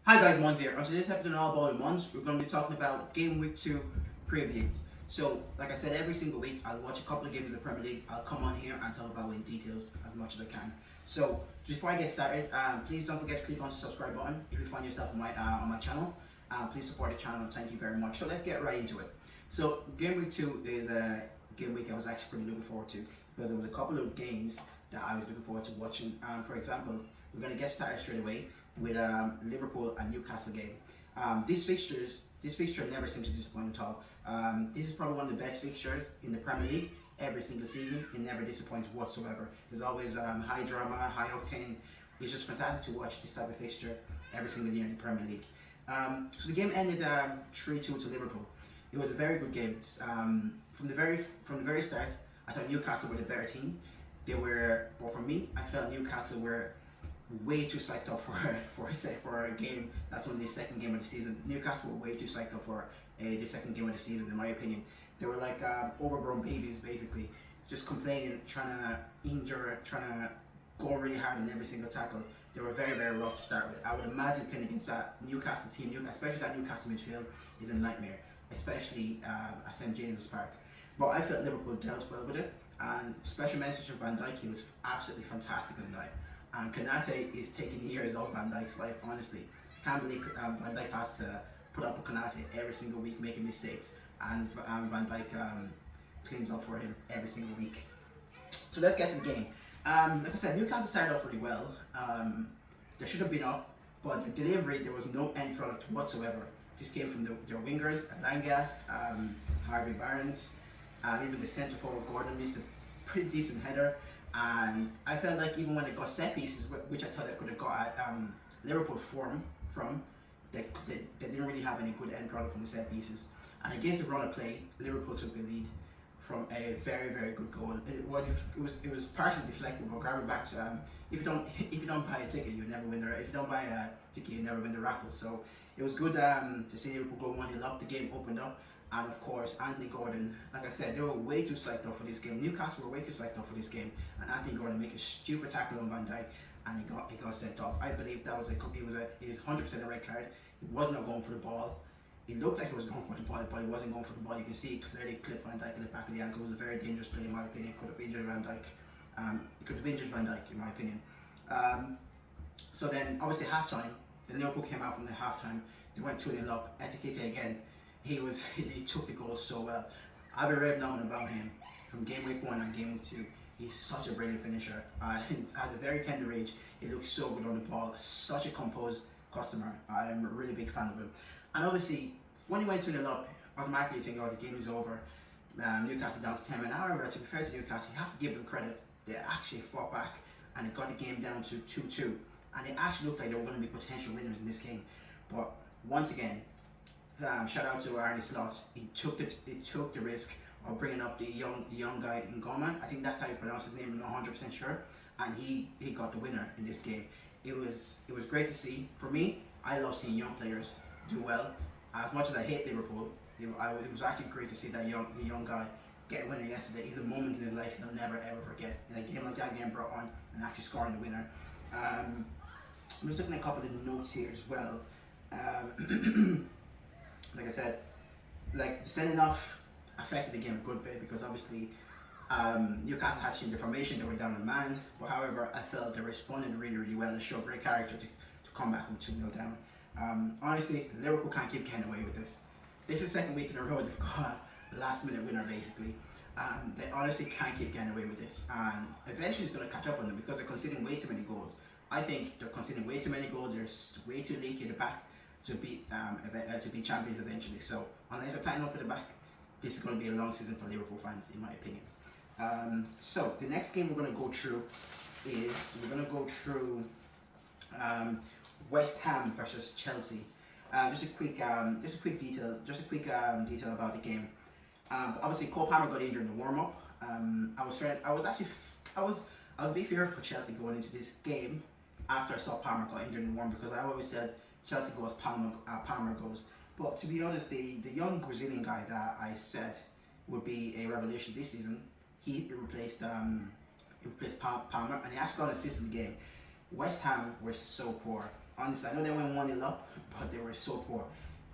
Hi guys, Mons here. On today's episode of All About Mons, we're going to be talking about Game Week 2 previews. So, like I said, every single week I'll watch a couple of games of the Premier League. I'll come on here and talk about it in details as much as I can. So, before I get started, please don't forget to click on the subscribe button if you find yourself on my channel. Please support the channel. Thank you very much. So, let's get right into it. So, Game Week 2 is a game week I was actually pretty looking forward to because there was a couple of games that I was looking forward to watching. For example, we're going to get started straight away with Liverpool and Newcastle game. This fixture never seems to disappoint at all. This is probably one of the best fixtures in the Premier League every single season. It never disappoints whatsoever. There's always high drama, high octane. It's just fantastic to watch this type of fixture every single year in the Premier League. So the game ended 3-2 to Liverpool. It was a very good game. From the very start, I thought Newcastle were the better team. But for me, I felt Newcastle were way too psyched up for a game that's only the second game of the season. Newcastle were way too psyched up for the second game of the season, in my opinion. They were like overgrown babies, basically, just complaining, trying to injure, trying to go really hard in every single tackle. They were very, very rough to start with. I would imagine playing against that Newcastle team, especially that Newcastle midfield, is a nightmare, especially at St James's Park. But I felt Liverpool dealt well with it, and special message from Van Dijk, he was absolutely fantastic on the night. And Konate is taking years off Van Dijk's life, honestly. I can't believe Van Dijk has to put up with Konate every single week making mistakes, and Van Dijk cleans up for him every single week. So let's get to the game. Like I said, Newcastle started off really well. They should have been up, but the delivery, there was no end product whatsoever. This came from their wingers, Alanga, Harvey Barnes, and even the centre forward Gordon missed a pretty decent header. And I felt like even when they got set pieces, which I thought they could have got at Liverpool from, they didn't really have any good end product from the set pieces. And against the run of play, Liverpool took the lead from a very, very good goal. It was partially deflected, but grabbing back to if you don't buy a ticket, you never win the if you don't buy a ticket, you never win the raffle. So it was good to see Liverpool go 1-0 up. The game opened up. And of course, Anthony Gordon, like I said, they were way too psyched up for this game. Newcastle were way too psyched up for this game. And Anthony Gordon make a stupid tackle on Van Dijk, and he got sent off. I believe that was it was 100% a red card. He was not going for the ball. It looked like he was going for the ball, but he wasn't going for the ball. You can see it clearly clipped Van Dijk in the back of the ankle. It was a very dangerous play in my opinion. It could have injured Van Dijk. It could have injured Van Dijk in my opinion. So then, obviously, halftime. The Liverpool came out from the halftime. They went 2-0 up. Etikete again. He took the goal so well. I've been raving on about him from game week 1 and game week 2. He's such a brilliant finisher. He's at a very tender age. He looks so good on the ball. Such a composed customer. I am a really big fan of him. And obviously, when he went 2-0 up, automatically you think, oh, the game is over. Newcastle down to 10 men. However, to be fair to Newcastle, you have to give them credit. They actually fought back and they got the game down to 2-2. And they actually looked like they were going to be potential winners in this game. But once again, shout out to Arne Slot. He took the risk of bringing up the young guy Ngoma. I think that's how you pronounce his name. I'm not 100% sure. And he got the winner in this game. It was great to see. For me, I love seeing young players do well. As much as I hate Liverpool, it was actually great to see the young guy get a winner yesterday. It's a moment in his life he'll never ever forget. In a game like that, getting brought on and actually scoring the winner. I'm just looking at a couple of notes here as well. Like I said, like the sending off affected the game a good bit because obviously Newcastle had changed the formation, they were down a man. But however, I felt they responded really, really well and showed great character to come back from 2-0 down. Honestly, Liverpool can't keep getting away with this. This is the second week in a row they've got a last minute winner basically. They honestly can't keep getting away with this, and eventually it's going to catch up on them because they're conceding way too many goals. I think they're conceding way too many goals. They're way too leaky at the back to be champions eventually. So unless they tighten up at the back, this is going to be a long season for Liverpool fans, in my opinion. So the next game we're going to go through is West Ham versus Chelsea. Just a quick detail about the game. Obviously, Cole Palmer got injured in the warm up. I was a bit fearful for Chelsea going into this game after I saw Palmer got injured in the warm because I always said Chelsea goes, Palmer goes. But to be honest, the young Brazilian guy that I said would be a revelation this season, he replaced Palmer, and he actually got an assist in the game. West Ham were so poor. Honestly, I know they went 1-0 up, but they were so poor.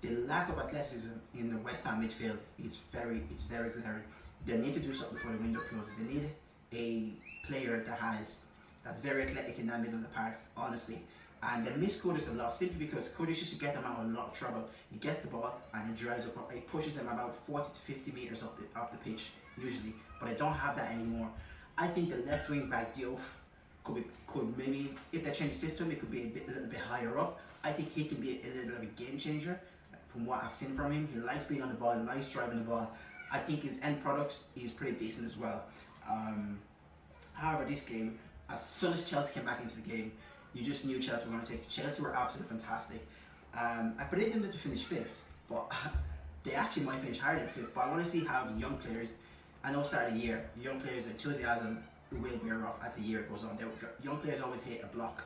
The lack of athleticism in the West Ham midfield is very glaring. They need to do something before the window closes. They need a player that's very athletic in that middle of the park, honestly. And they miss Kudus a lot simply because Kudus used to get them out of a lot of trouble. He gets the ball and he drives up, he pushes them about 40 to 50 meters up the pitch usually, but I don't have that anymore. I think the left wing back Diouf could maybe, if they change the system, it could be a little bit higher up. I think he can be a little bit of a game changer from what I've seen from him. He likes being on the ball, he likes driving the ball. I think his end product is pretty decent as well. However, this game, as soon as Chelsea came back into the game, you just knew Chelsea were going to take it. Chelsea were absolutely fantastic. I predicted them to finish fifth, but they actually might finish higher than fifth. But I want to see how the young players, I know start of the year, the young players' enthusiasm will wear off as the year goes on. Young players always hit a block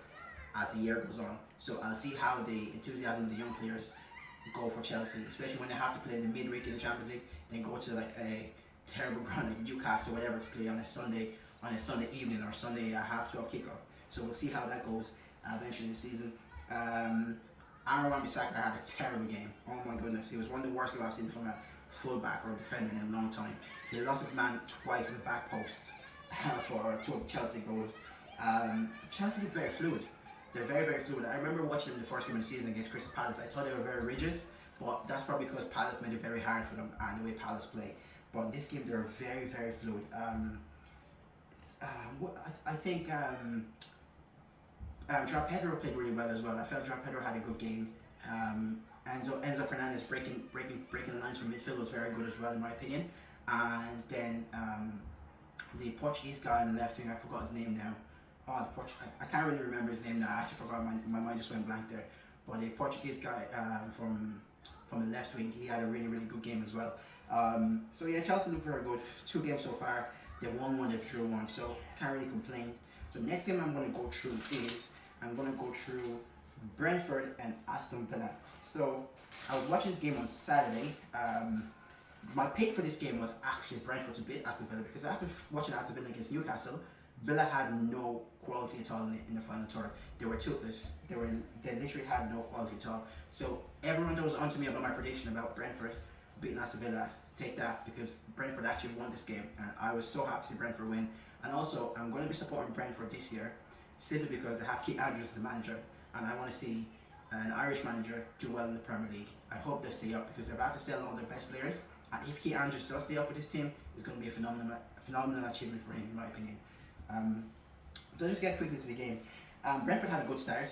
as the year goes on. So I'll see how the enthusiasm of the young players go for Chelsea, especially when they have to play in the midweek in the Champions League, then go to like a terrible run like Newcastle or whatever to play on a Sunday evening or Sunday half 12 kickoff. So we'll see how that goes eventually this season. Aaron Wan-Bissaka had a terrible game. Oh my goodness, he was one of the worst I've seen from a fullback or a defender in a long time. He lost his man twice in the back post for two of Chelsea goals. Chelsea look very fluid. They're very fluid. I remember watching them the first game of the season against Crystal Palace. I thought they were very rigid, but that's probably because Palace made it very hard for them and the way Palace play. But in this game, they're very fluid. I think João Pedro played really well as well. I felt João Pedro had a good game. Enzo Fernandez breaking lines from midfield was very good as well, in my opinion. And then the Portuguese guy on the left wing, I forgot his name now. Oh, I can't really remember his name now. I actually forgot. My mind just went blank there. But the Portuguese guy from the left wing, he had a really good game as well. So yeah, Chelsea look very good. 2 games so far. They've won 1, they've drew 1. So can't really complain. So next game I'm going to go through is Brentford and Aston Villa. So I was watching this game on Saturday. My pick for this game was actually Brentford to beat Aston Villa because after watching Aston Villa against Newcastle, Villa had no quality at all in the final third. They were toothless. They literally had no quality at all. So everyone that was onto me about my prediction about Brentford beating Aston Villa, take that because Brentford actually won this game, and I was so happy to see Brentford win. And also, I'm going to be supporting Brentford this year simply because they have Keith Andrews as the manager, and I want to see an Irish manager do well in the Premier League. I hope they stay up because they're about to sell all their best players, and if Keith Andrews does stay up with this team, it's going to be a phenomenal achievement for him, in my opinion. So let's get quickly to the game. Brentford had a good start.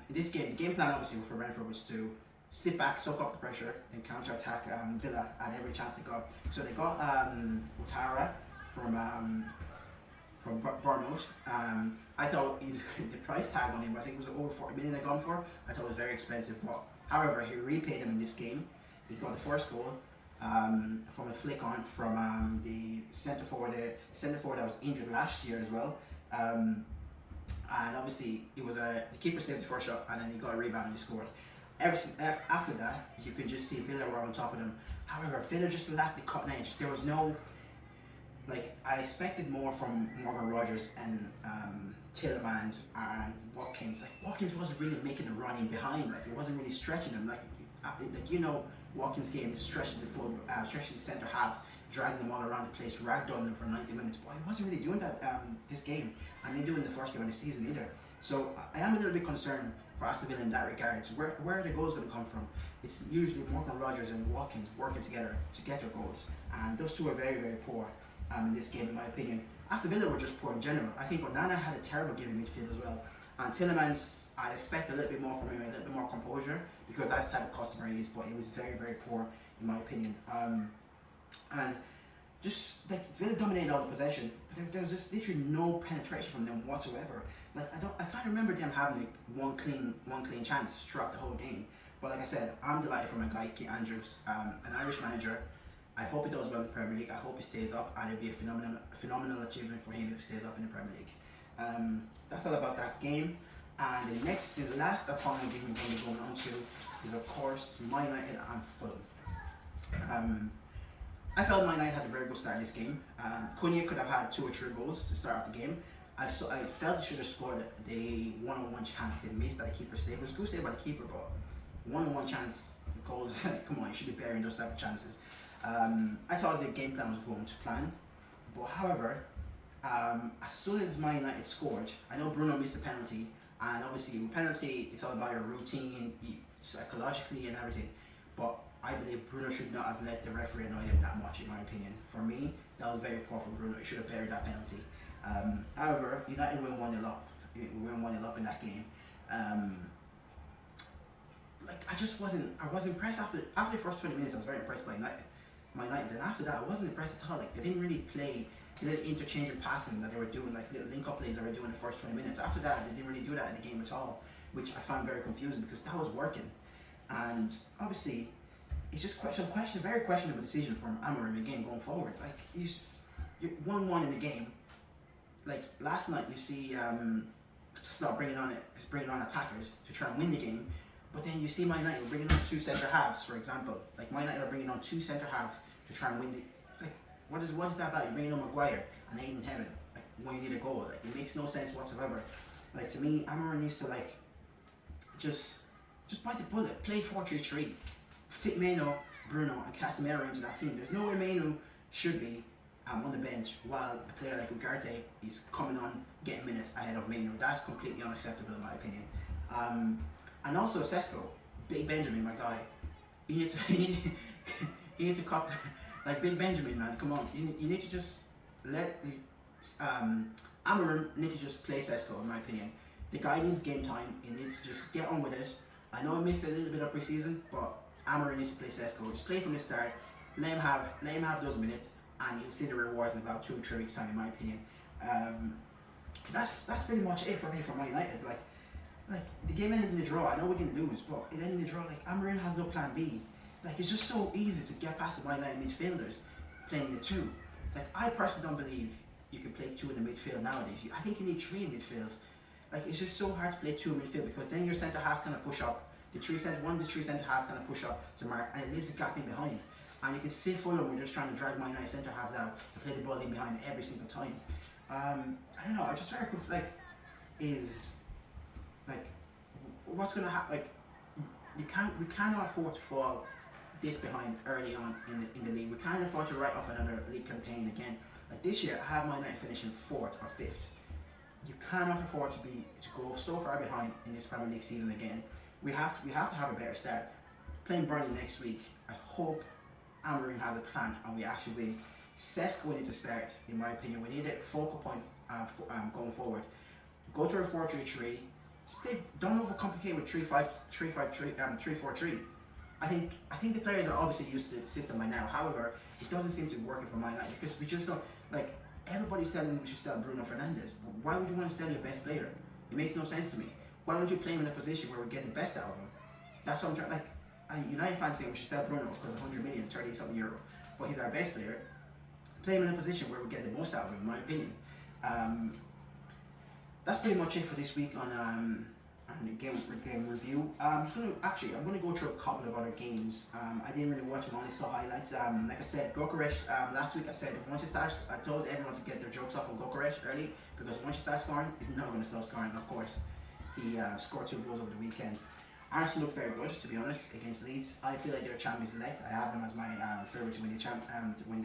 The game plan obviously for Brentford was to sit back, soak up the pressure, and counter-attack Villa at every chance they got. So they got Ouattara from Bournemouth. I thought the price tag on him, I think it was over 40 million they gone for. I thought it was very expensive, but however, he repaid him in this game. He got the first goal from a flick on from the centre forward that was injured last year as well. And obviously, it was the keeper saved the first shot, and then he got a rebound and he scored. After that, you could just see Villa were on top of them. However, Villa just lacked the cutting edge. There was no, I expected more from Morgan Rogers and Tielemans and Watkins. Watkins wasn't really making a run in behind. It wasn't really stretching them. Watkins' game is stretching the centre halves, dragging them all around the place, ragdolling them for 90 minutes. But he wasn't really doing that this game, and didn't do it in the first game of the season either. So I am a little bit concerned for Aston Villa in that regard. So where are the goals going to come from? It's usually Morgan Rogers and Watkins working together to get their goals, and those two are very poor in this game, in my opinion. Aston Villa were just poor in general. I think Onana had a terrible game in midfield as well. And Tielemans, I expect a little bit more from him, a little bit more composure, because that's the type of customer he is, but he was very poor, in my opinion. And just, Villa dominated all the possession, but there was just literally no penetration from them whatsoever. I can't remember them having one clean chance throughout the whole game. But like I said, I'm delighted for my guy, Keith Andrews, an Irish manager. I hope he does well in the Premier League. I hope he stays up, and it'll be a phenomenal achievement for him if he stays up in the Premier League. That's all about that game. And the last opponent game we're going to go on to is, of course, Man United and Fulham. I felt Man United had a very good start in this game. Cunha could have had 2 or 3 goals to start off the game. I felt he should have scored the one-on-one chance they missed that the keeper saved. It was a good save by the keeper, but one-on-one chance goals. Come on, you should be bearing those type of chances. I thought the game plan was going to plan, but however, as soon as Man United scored, I know Bruno missed the penalty, and obviously with penalty, it's all about your routine, psychologically and everything. But I believe Bruno should not have let the referee annoy him that much, in my opinion. For me, that was very poor from Bruno. He should have buried that penalty. However, United went 1-0 up. We went 1-0 up in that game. I was impressed after the first 20 minutes. I was very impressed by United. My United. And after that, I wasn't impressed at all. Like, they didn't really play the little interchange of passing that they were doing, like little link-up plays they were doing in the first 20 minutes. After that, they didn't really do that in the game at all, which I found very confusing because that was working. And obviously, it's just very questionable decision from Amorim again going forward. Like, you're 1-1 in the game. Like last night, you see start bringing on attackers to try and win the game, but then you see Man United bringing on two centre halves, for example. Like Man United are bringing on two centre halves to try and win the. Like, what is that about? You're bringing on Maguire and Aiden Heaven, like when you need a goal. Like, it makes no sense whatsoever. Like, to me, Amorim needs to like just bite the bullet, play 4-3-3, fit Meno, Bruno, and Casemiro into that team. There's no way Meno should be on the bench while a player like Ugarte is coming on, getting minutes ahead of Meno. That's completely unacceptable in my opinion. And also Sesko, Big Benjamin, my guy. You need to you need to cop like Big Benjamin, man. Come on, you need to just let Amorim need to just play Sesko, in my opinion. The guy needs game time. He needs to just get on with it. I know he missed a little bit of preseason, but Amorim needs to play Sesko. Just play from the start. Let him have those minutes, and you'll see the rewards in about 2 or 3 weeks time, in my opinion. That's pretty much it for me for Man United. Like the game ended in a draw. I know we didn't lose, but it ended in a draw. Like, Amorim has no plan B. Like, it's just so easy to get past the Man United midfielders playing the two. Like, I personally don't believe you can play two in the midfield nowadays. I think you need 3 in midfield. Like, it's just so hard to play 2 in midfield because then your centre halves kind of push up. The 3 centre halves kind of push up to mark, and it leaves a gap in behind. And you can see Fulham were just trying to drag Man United centre halves out to play the ball in behind every single time. I don't know. I just very what's going to happen? Like, we cannot afford to fall this behind early on in the league. We can't afford to write off another league campaign again. Like, this year, I have Man United finishing 4th or 5th. You cannot afford to go so far behind in this Premier League season again. We have to have a better start. Playing Burnley next week, I hope Amorim has a plan and we actually win. Sesko need to start, in my opinion. We need a focal point going forward. Go to a 4-3-3. Don't overcomplicate with 3-4-3. I think the players are obviously used to the system by now. However, it doesn't seem to be working for Man United because we just don't, like, everybody's telling we should sell Bruno Fernandes. Why would you want to sell your best player? It makes no sense to me. Why don't you play him in a position where we get the best out of him? That's what I'm trying. Like, United fans saying we should sell Bruno because 100 million, 30 something euro, but he's our best player. Play him in a position where we get the most out of him, in my opinion. That's pretty much it for this week on the game review. I'm gonna go through a couple of other games. I didn't really watch them, I only saw highlights. Like I said, Gokaresh, last week I said once you start, I told everyone to get their jokes off on Gokaresh early because once you start scoring, he's never gonna stop scoring. Of course, he scored 2 goals over the weekend. Arsenal looked very good, to be honest, against Leeds. I feel like they're champions elect. I have them as my favourite to win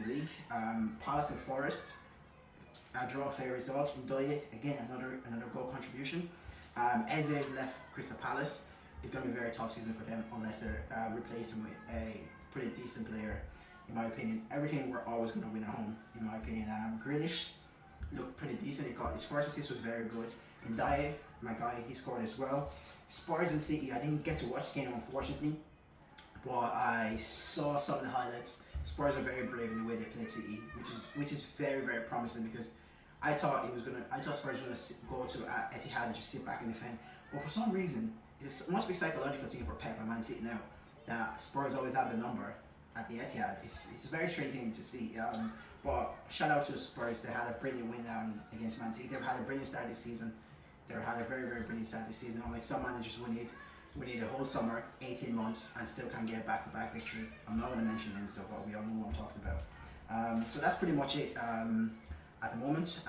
the league. Palace and Forest, draw a fair result. Ndoye, again, another goal contribution. Eze has left Crystal Palace. It's going to be a very tough season for them unless they replace him with a pretty decent player, in my opinion. Everything we're always going to win at home, in my opinion. Grealish looked pretty decent. His first assist was very good. Ndiaye, my guy, he scored as well. Spurs and City, I didn't get to watch the game, unfortunately, but I saw some of the highlights. Spurs are very brave in the way they played City, which is very, very promising because I thought Spurs were gonna go to Etihad and just sit back and defend. But for some reason, it must be a psychological thing for Pep and Man City now that Spurs always have the number at the Etihad. It's a very strange thing to see. But shout out to Spurs. They had a brilliant win against Man City. They've had a brilliant start this season. They've had a very, very brilliant start this season. Unlike some managers, we need a whole summer, 18 months, and still can't get back-to-back victory. I'm not going to mention names though, but we all know what I'm talking about. So that's pretty much it at the moment.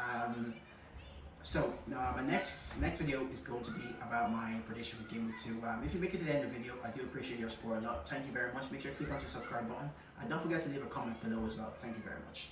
So my next video is going to be about my prediction for Game Week 2. If you make it to the end of the video, I do appreciate your support a lot. Thank you very much. Make sure to click on the subscribe button and don't forget to leave a comment below as well. Thank you very much.